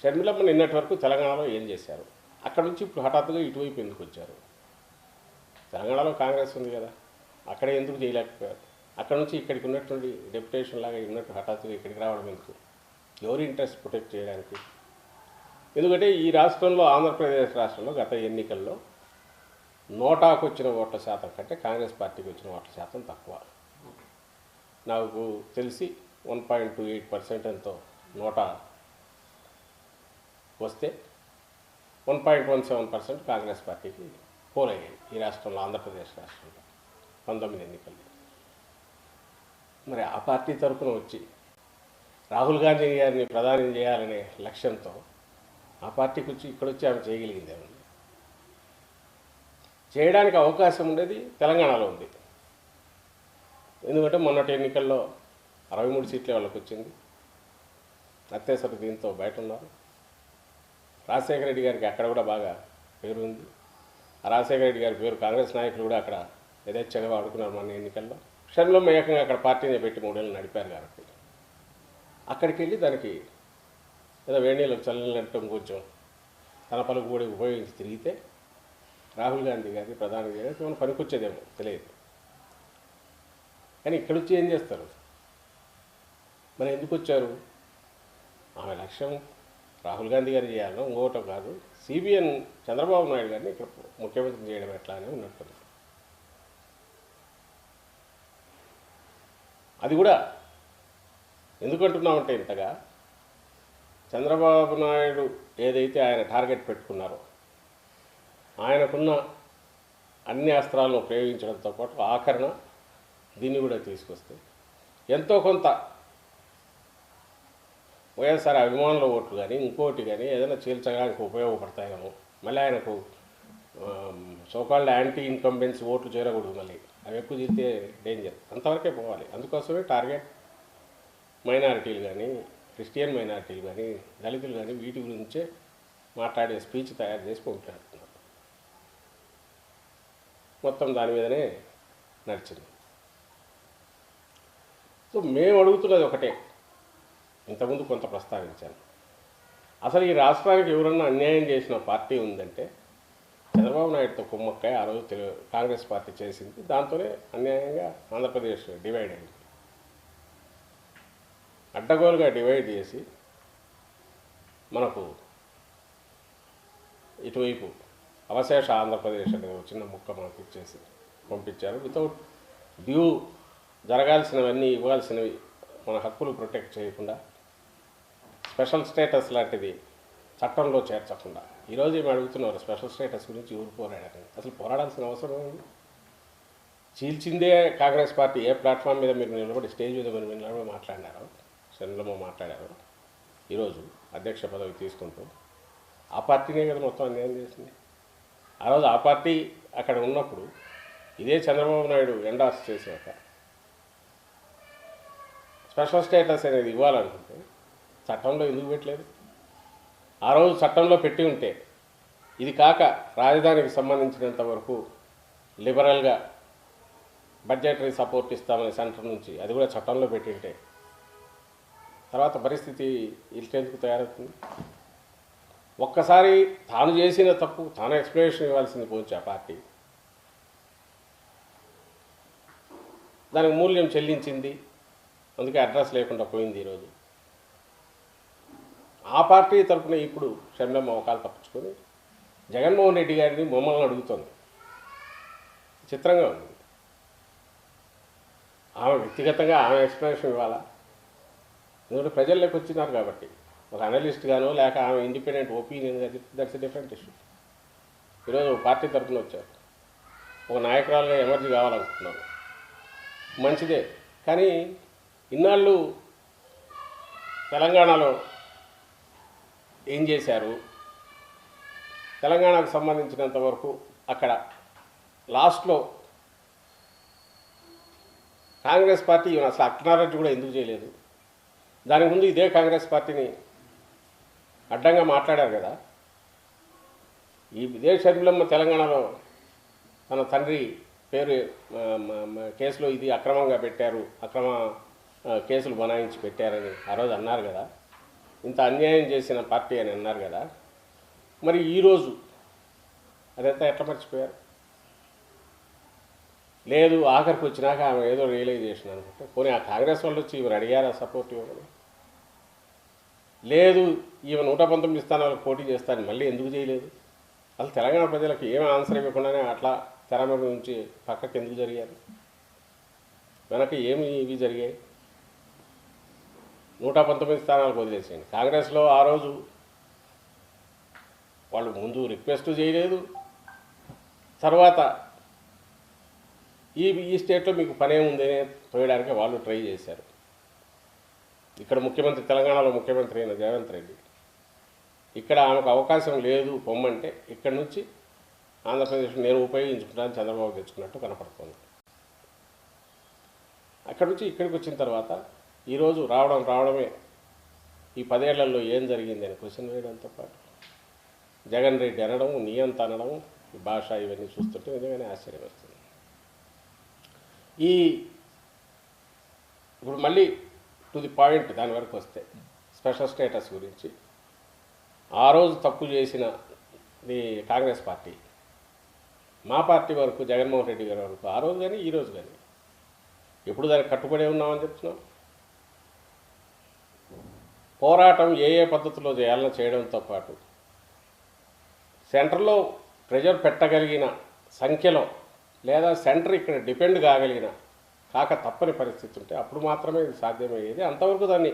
షర్మిలమ్మ నిన్నటి వరకు తెలంగాణలో ఏం చేశారు? అక్కడ నుంచి ఇప్పుడు హఠాత్తుగా ఇటువైపు ఎందుకు వచ్చారు? తెలంగాణలో కాంగ్రెస్ ఉంది కదా, అక్కడ ఎందుకు చేయలేకపోయారు? అక్కడ నుంచి ఇక్కడికి ఉన్నటువంటి డెప్యుటేషన్ లాగా ఉన్నట్టు హఠాత్తుగా ఇక్కడికి రావడం ఎందుకు? ఎవరి ఇంట్రెస్ట్ ప్రొటెక్ట్ చేయడానికి? ఎందుకంటే ఈ రాష్ట్రంలో, ఆంధ్రప్రదేశ్ రాష్ట్రంలో గత ఎన్నికల్లో నోటాకు వచ్చిన ఓట్ల శాతం కంటే కాంగ్రెస్ పార్టీకి వచ్చిన ఓట్ల శాతం తక్కువ. నాకు తెలిసి 1.28% ఎంతో నోటా వస్తే 1.17% కాంగ్రెస్ పార్టీకి పోలయ్యాయి ఈ రాష్ట్రంలో, ఆంధ్రప్రదేశ్ రాష్ట్రంలో 19 ఎన్నికలు. మరి ఆ పార్టీ తరఫున వచ్చి రాహుల్ గాంధీ గారిని ప్రధాని చేయాలనే లక్ష్యంతో ఆ పార్టీకి వచ్చి ఇక్కడొచ్చి ఆమె చేయగలిగిందేమో. చేయడానికి అవకాశం ఉండేది తెలంగాణలో ఉంది. ఎందుకంటే మొన్నటి ఎన్నికల్లో 63 సీట్లే వాళ్ళకి వచ్చింది. అత్యవసర దీంతో బయట ఉన్నారు. రాజశేఖర రెడ్డి గారికి అక్కడ కూడా బాగా పేరు ఉంది. ఆ రాజశేఖర రెడ్డి గారి పేరు కాంగ్రెస్ నాయకులు కూడా అక్కడ యథేచ్ఛగా వాడుకున్నారు మన ఎన్నికల్లో. షర్మిలమ్మ ఏకంగా అక్కడ పార్టీని పెట్టి 3 ఏళ్ళు నడిపారు కాబట్టి అక్కడికి వెళ్ళి దానికి ఏదో వేణీలకు చల్లనట్టు కొంచెం తన పలుకు కూడా ఉపయోగించి తిరిగితే రాహుల్ గాంధీ గారిని ప్రధాని చేయడానికి మనం పనికొచ్చేదేమో తెలియదు. కానీ ఇక్కడ వచ్చి ఏం చేస్తారు? మరి ఎందుకు వచ్చారు? ఆమె లక్ష్యం రాహుల్ గాంధీ గారు చేయాలనో ఇంకోటో కాదు, సిబిఎన్ చంద్రబాబు నాయుడు గారిని ఇక్కడ ముఖ్యమంత్రి చేయడం ఎట్లా అని ఉన్నట్టుంది. అది కూడా ఎందుకంటున్నామంటే ఇంతగా చంద్రబాబు నాయుడు ఏదైతే ఆయన టార్గెట్ పెట్టుకున్నారో ఆయనకున్న అన్ని అస్త్రాలను ప్రయోగించడంతో పాటు ఆఖరణ దీన్ని కూడా తీసుకొస్తే ఎంతో కొంత వైఎస్ఆర్ అభిమానుల ఓట్లు కానీ ఇంకోటి కానీ ఏదైనా చీల్చడానికి ఉపయోగపడతాయేమో. మళ్ళీ ఆయనకు సోకాల్డ్ యాంటీ ఇన్కంబెన్స్ ఓట్లు చేరకూడదు, మళ్ళీ అవి ఎక్కువ చేస్తే డేంజర్, అంతవరకే పోవాలి. అందుకోసమే టార్గెట్ మైనారిటీలు కానీ, క్రిస్టియన్ మైనారిటీలు కానీ, దళితులు కానీ వీటి గురించే మాట్లాడే స్పీచ్ తయారు చేసి పంపిస్తున్నారు. మొత్తం దాని మీదనే నడిచింది. సో మేము అడుగుతున్నది ఒకటే, ఇంతకుముందు కొంత ప్రస్తావించాను. అసలు ఈ రాష్ట్రానికి ఎవరన్నా అన్యాయం చేసిన పార్టీ ఉందంటే చంద్రబాబు నాయుడుతో కుమ్మక్కాయ ఆ రోజు కాంగ్రెస్ పార్టీ చేసింది. దాంతోనే అన్యాయంగా ఆంధ్రప్రదేశ్ డివైడ్ అయింది. అడ్డగోలుగా డివైడ్ చేసి మనకు ఇటువైపు అవశేష ఆంధ్రప్రదేశ్ అనేది చిన్న ముక్క మనకు ఇచ్చేసి పంపించారు. వితౌట్ డ్యూ జరగాల్సినవన్నీ ఇవ్వాల్సినవి మన హక్కులు ప్రొటెక్ట్ చేయకుండా, స్పెషల్ స్టేటస్ లాంటిది చట్టంలో చేర్చకుండా. ఈరోజు ఏమి అడుగుతున్నారు? స్పెషల్ స్టేటస్ గురించి ఎవరు పోరాడారని. అసలు పోరాడాల్సిన అవసరం ఉంది? చీల్చిందే కాంగ్రెస్ పార్టీ. ఏ ప్లాట్ఫామ్ మీద మీరు నిలబడి, స్టేజ్ మీద మీరు నిలబడి మాట్లాడినారో, షర్మిలమ్మ మాట్లాడారు ఈరోజు అధ్యక్ష పదవి తీసుకుంటూ, ఆ పార్టీనే కదా మొత్తం అన్యాయం చేసింది. ఆ రోజు ఆ పార్టీ అక్కడ ఉన్నప్పుడు ఇదే చంద్రబాబు నాయుడు ఎండార్స్ చేశాక స్పెషల్ స్టేటస్ అనేది ఇవ్వాలనుకుంటే చట్టంలో ఎందుకు పెట్టలేదు? ఆ రోజు చట్టంలో పెట్టి ఉంటే, ఇది కాక రాజధానికి సంబంధించినంత వరకు లిబరల్గా బడ్జెటరీ సపోర్ట్ ఇస్తామని సెంటర్ నుంచి, అది కూడా చట్టంలో పెట్టింటే తర్వాత పరిస్థితి ఇల్టెందుకు తయారవుతుంది? ఒక్కసారి తాను చేసిన తప్పు తాను ఎక్స్ప్లెనేషన్ ఇవ్వాల్సింది పోవచ్చు ఆ పార్టీ. దానికి మూల్యం చెల్లించింది, అందుకే అడ్రస్ లేకుండా పోయింది. ఈరోజు ఆ పార్టీ తరఫున ఇప్పుడు షర్మిలమ్మ అవకాలు తప్పించుకొని జగన్మోహన్ రెడ్డి గారిని మమ్మల్ని అడుగుతుంది. చిత్రంగా ఉంది. ఆమె వ్యక్తిగతంగా ఆమె ఎక్స్ప్లెనేషన్ ఇవ్వాలా? ఎందుకంటే ప్రజల్లోకి వచ్చినారు కాబట్టి, ఒక అనలిస్ట్ గానో లేక ఆమె independent opinion, that's a different issue. ఈరోజు పార్టీ తరఫున వచ్చారు, ఒక నాయకురాలుగా ఎమర్జీ కావాలనుకుంటున్నారు, మంచిదే. కానీ ఇన్నాళ్ళు తెలంగాణలో ఏం చేశారు? తెలంగాణకు సంబంధించినంత వరకు అక్కడ లాస్ట్లో కాంగ్రెస్ పార్టీ అసలు అక్నాలెడ్జ్ కూడా ఎందుకు చేయలేదు? దానికి ముందు ఇదే కాంగ్రెస్ పార్టీని అడ్డంగా మాట్లాడారు కదా. ఇదే షర్మిలమ్మ తెలంగాణలో తన తండ్రి పేరు కేసులో ఇది అక్రమంగా పెట్టారు, అక్రమ కేసులు బనాయించి పెట్టారని ఆ రోజు అన్నారు కదా. ఇంత అన్యాయం చేసిన పార్టీ అని అన్నారు కదా, మరి ఈరోజు అదంతా ఎట్లా మర్చిపోయారు? లేదు ఆఖరికి వచ్చినాక ఆమె ఏదో రియలైజేషన్ అనుకుంటే పోనీ ఆ కాంగ్రెస్ వాళ్ళు వచ్చి ఈమెను అడిగారా సపోర్ట్ ఇవ్వమని? లేదు ఈమె 119 స్థానాలకు పోటీ చేస్తారని మళ్ళీ ఎందుకు చేయలేదు? అసలు తెలంగాణ ప్రజలకు ఏం ఆన్సర్ ఇవ్వకుండానే అట్లా తెర మీద నుంచి పక్కకి ఎందుకు జరిగారు? వెనక ఏమి ఇవి జరిగాయి? 119 స్థానాలకు వదిలేసేయండి. కాంగ్రెస్లో ఆ రోజు వాళ్ళు ముందు రిక్వెస్ట్ చేయలేదు, తర్వాత ఈ స్టేట్లో మీకు పనే ఉందనే తోయడానికి వాళ్ళు ట్రై చేశారు. ఇక్కడ ముఖ్యమంత్రి, తెలంగాణలో ముఖ్యమంత్రి అయిన రేవంత్ రెడ్డి ఇక్కడ ఆమెకు అవకాశం లేదు పొమ్మంటే ఇక్కడి నుంచి ఆంధ్రప్రదేశ్ నేను ఉపయోగించుకుంటాను చంద్రబాబు తెచ్చుకున్నట్టు కనపడుతుంది. అక్కడి నుంచి ఇక్కడికి వచ్చిన తర్వాత ఈరోజు రావడమే ఈ 10 ఏళ్లలో ఏం జరిగింది అని క్వశ్చన్ వేయడంతో పాటు జగన్ రెడ్డి అనడం, నియంత అనడం, భాష ఇవన్నీ చూస్తుంటే నిజంగానే ఆశ్చర్యం వస్తుంది. ఇప్పుడు మళ్ళీ టు ది పాయింట్ దాని వరకు వస్తే స్పెషల్ స్టేటస్ గురించి ఆ రోజు తప్పు చేసిన కాంగ్రెస్ పార్టీ, మా పార్టీ వరకు, జగన్మోహన్ రెడ్డి గారి వరకు ఆ రోజు కానీ ఈ రోజు కానీ ఎప్పుడు దానికి కట్టుబడి ఉన్నామని చెప్తున్నాం. పోరాటం ఏ పద్ధతిలో చేయాలని చేయడంతో పాటు సెంటర్లో ప్రెజర్ పెట్టగలిగిన సంఖ్యలో లేదా సెంటర్ ఇక్కడ డిపెండ్ కాగలిగిన కాక తప్పని పరిస్థితి ఉంటే అప్పుడు మాత్రమే ఇది సాధ్యమయ్యేది. అంతవరకు దాన్ని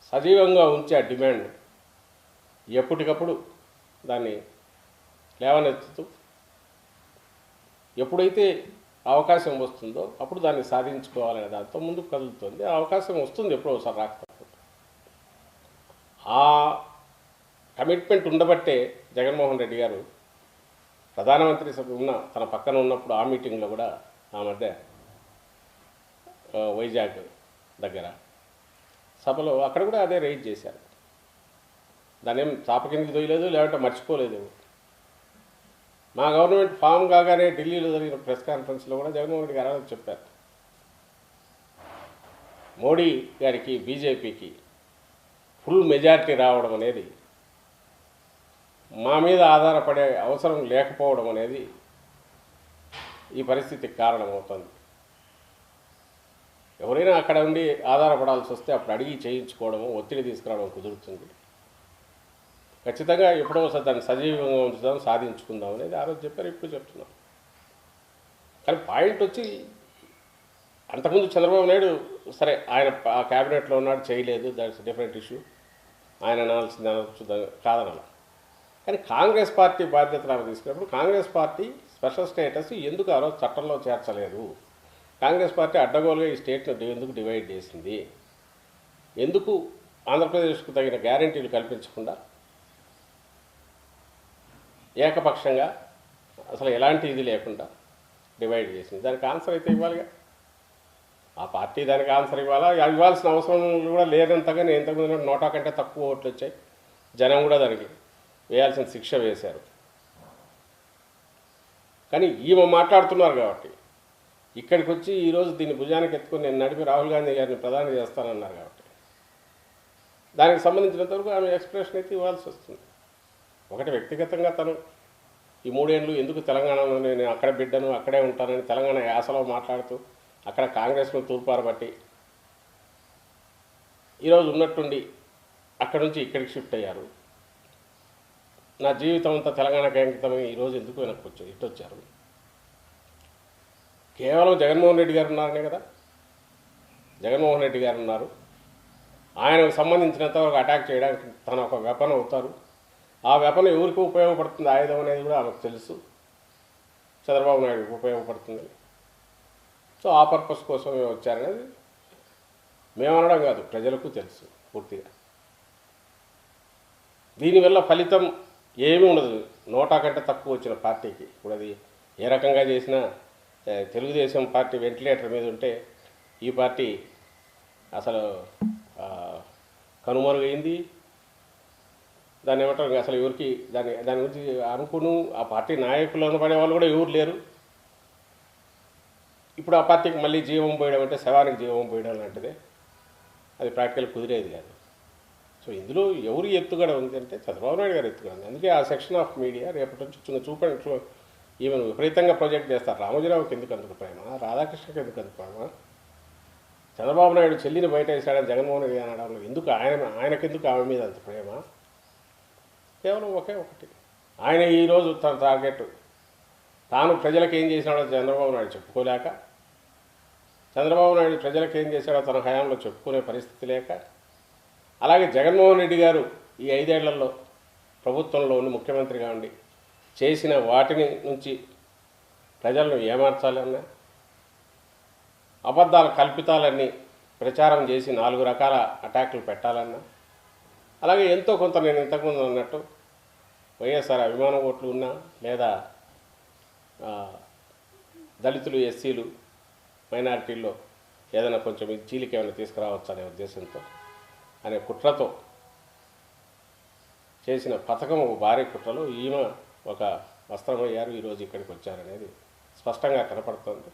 సజీవంగా ఉంచే ఆ డిమాండ్ ఎప్పటికప్పుడు దాన్ని లేవనెత్తుతూ ఎప్పుడైతే అవకాశం వస్తుందో అప్పుడు దాన్ని సాధించుకోవాలనే దాంతో ముందుకు కదులుతుంది. ఆ అవకాశం వస్తుంది ఎప్పుడో ఒకసారి రాకపోతే. ఆ కమిట్మెంట్ ఉండబట్టే జగన్మోహన్ రెడ్డి గారు ప్రధానమంత్రి తన పక్కన ఉన్నప్పుడు ఆ మీటింగ్లో కూడా ఆ మధ్య వైజాగ్ దగ్గర సభలో అక్కడ కూడా అదే రైజ్ చేశారు. దాన్ని ఏం చాప కిందకి దొయ్యలేదు, లేదంటే మర్చిపోలేదు. మా గవర్నమెంట్ ఫామ్ కాగానే ఢిల్లీలో జరిగిన ప్రెస్ కాన్ఫరెన్స్లో కూడా జగన్మోహన్ రెడ్డి గారు చెప్పారు, మోడీ గారికి బీజేపీకి ఫుల్ మెజారిటీ రావడం అనేది మా మీద ఆధారపడే అవసరం లేకపోవడం అనేది ఈ పరిస్థితికి కారణమవుతుంది. ఎవరైనా అక్కడ ఉండి ఆధారపడాల్సి వస్తే అప్పుడు అడిగి చేయించుకోవడము, ఒత్తిడి తీసుకురావడం కుదురుతుంది. ఖచ్చితంగా ఎప్పుడో ఒకసారి దాన్ని సజీవంగా ఉంచుదాం, సాధించుకుందాం అనేది ఆ రోజు చెప్పారు, ఇప్పుడు చెప్తున్నాం. కానీ పాయింట్ వచ్చి అంతకుముందు చంద్రబాబు నాయుడు సరే ఆయన ఆ క్యాబినెట్లో ఉన్నాడు, చేయలేదు, దాట్స్ డిఫరెంట్ ఇష్యూ, ఆయన అనాల్సింది అనొచ్చు, కాదనాల. కానీ కాంగ్రెస్ పార్టీ బాధ్యతలు ఆమె తీసుకున్నప్పుడు కాంగ్రెస్ పార్టీ స్పెషల్ స్టేటస్ ఎందుకు ఆ రోజు చట్టంలో చేర్చలేదు? కాంగ్రెస్ పార్టీ అడ్డగోలుగా ఈ స్టేట్ను ఎందుకు డివైడ్ చేసింది? ఎందుకు ఆంధ్రప్రదేశ్కు తగిన గ్యారంటీలు కల్పించకుండా ఏకపక్షంగా అసలు ఎలాంటి ఇది లేకుండా డివైడ్ చేసింది? దానికి ఆన్సర్ అయితే ఇవ్వాలిగా. ఆ పార్టీ దానికి ఆన్సర్ ఇవ్వాల్సిన అవసరం కూడా లేనంతగా నేను ఇంతకుముందు 100 కంటే తక్కువ ఓట్లు వచ్చాయి. జనం కూడా దానికి వేయాల్సిన శిక్ష వేశారు. కానీ ఈమె మాట్లాడుతున్నారు కాబట్టి ఇక్కడికి వచ్చి ఈరోజు దీన్ని భుజానికి ఎత్తుకుని నేను నడిపి రాహుల్ గాంధీ గారిని ప్రధాని చేస్తానన్నారు కాబట్టి దానికి సంబంధించినంతవరకు ఆమె ఎక్స్ప్రెషన్ అయితే ఇవ్వాల్సి వస్తుంది. ఒకటి వ్యక్తిగతంగా తను ఈ 3 ఏళ్ళు ఎందుకు తెలంగాణలో నేను అక్కడ బిడ్డను అక్కడే ఉంటానని తెలంగాణ యాసలో మాట్లాడుతూ అక్కడ కాంగ్రెస్ను తూర్పారబట్టి ఈరోజు ఉన్నట్టుండి అక్కడి నుంచి ఇక్కడికి షిఫ్ట్ అయ్యారు. నా జీవితం అంతా తెలంగాణకి అంకితమై ఈరోజు ఎందుకు వెనక్కి వచ్చారు, ఇటు వచ్చారు? కేవలం జగన్మోహన్ రెడ్డి గారు ఉన్నారనే కదా. జగన్మోహన్ రెడ్డి గారు ఉన్నారు, ఆయనకు సంబంధించినంతవరకు అటాక్ చేయడానికి తన ఒక వెపన్ అవుతారు. ఆ వెపన్ ఎవరికి ఉపయోగపడుతుంది ఆయుధం అనేది కూడా ఆమెకు తెలుసు, చంద్రబాబు నాయుడుకి ఉపయోగపడుతుంది. సో ఆ పర్పస్ కోసమే వచ్చారనేది మేమనడం కాదు, ప్రజలకు తెలుసు పూర్తిగా. దీనివల్ల ఫలితం ఏమీ ఉండదు. 100 కంటే తక్కువ వచ్చిన పార్టీకి ఇప్పుడు అది ఏ రకంగా చేసినా తెలుగుదేశం పార్టీ వెంటిలేటర్ మీద ఉంటే ఈ పార్టీ అసలు కనుమరుగైంది. దాన్ని ఏమంటారు, అసలు ఎవరికి దాని గురించి అనుకును ఆ పార్టీ నాయకులు అనబడే వాళ్ళు కూడా ఎవరు లేరు. ఇప్పుడు ఆ పార్టీకి మళ్ళీ జీవం పోయడం అంటే శవానికి జీవం పోయడం లాంటిదే. అది ప్రాక్టికల్ కుదిరేది కాదు. సో ఇందులో ఎవరి ఎత్తుగడ ఉంది అంటే చంద్రబాబు నాయుడు గారు ఎత్తుగడ ఉంది. అందుకే ఆ సెక్షన్ ఆఫ్ మీడియా రేపటి నుంచి చూపండి ఈమెను విపరీతంగా ప్రొజెక్ట్ చేస్తారు. రామోజీరావుకి ఎందుకు అందుకు ప్రేమ, రాధాకృష్ణకి ఎందుకు అందుకు ప్రేమ, చంద్రబాబు నాయుడు చెల్లిని బయట వేసాడని జగన్మోహన్ రెడ్డి అనడంలో ఎందుకు ఆయనకెందుకు ఆమె మీద అంత ప్రేమ? కేవలం ఒకే ఒకటి, ఆయన ఈరోజు తన టార్గెట్ తాను ప్రజలకు ఏం చేసినాడో చంద్రబాబు నాయుడు చెప్పుకోలేక, చంద్రబాబు నాయుడు ప్రజలకు ఏం చేశాడో తన హయాంలో చెప్పుకునే పరిస్థితి లేక, అలాగే జగన్మోహన్ రెడ్డి గారు ఈ 5 ఏళ్లలో ప్రభుత్వంలో ఉండి ముఖ్యమంత్రిగా ఉండి చేసిన వాటిని నుంచి ప్రజలను ఏమార్చాలన్నా, అబద్ధాల కల్పితాలన్నీ ప్రచారం చేసి 4 రకాల అటాకులు పెట్టాలన్నా, అలాగే ఎంతో కొంత నేను ఇంతకుముందు అన్నట్టు వైఎస్ఆర్ అభిమాన ఓట్లు ఉన్నా లేదా దళితులు, ఎస్సీలు, మైనారిటీల్లో ఏదైనా కొంచెం చీలిక ఏమైనా తీసుకురావచ్చు అనే ఉద్దేశంతో అనే కుట్రతో చేసిన పథకం ఒక భారీ కుట్రలో ఈమె ఒక వస్త్రమయ్యారు, ఈరోజు ఇక్కడికి వచ్చారనేది స్పష్టంగా కనపడుతుంది.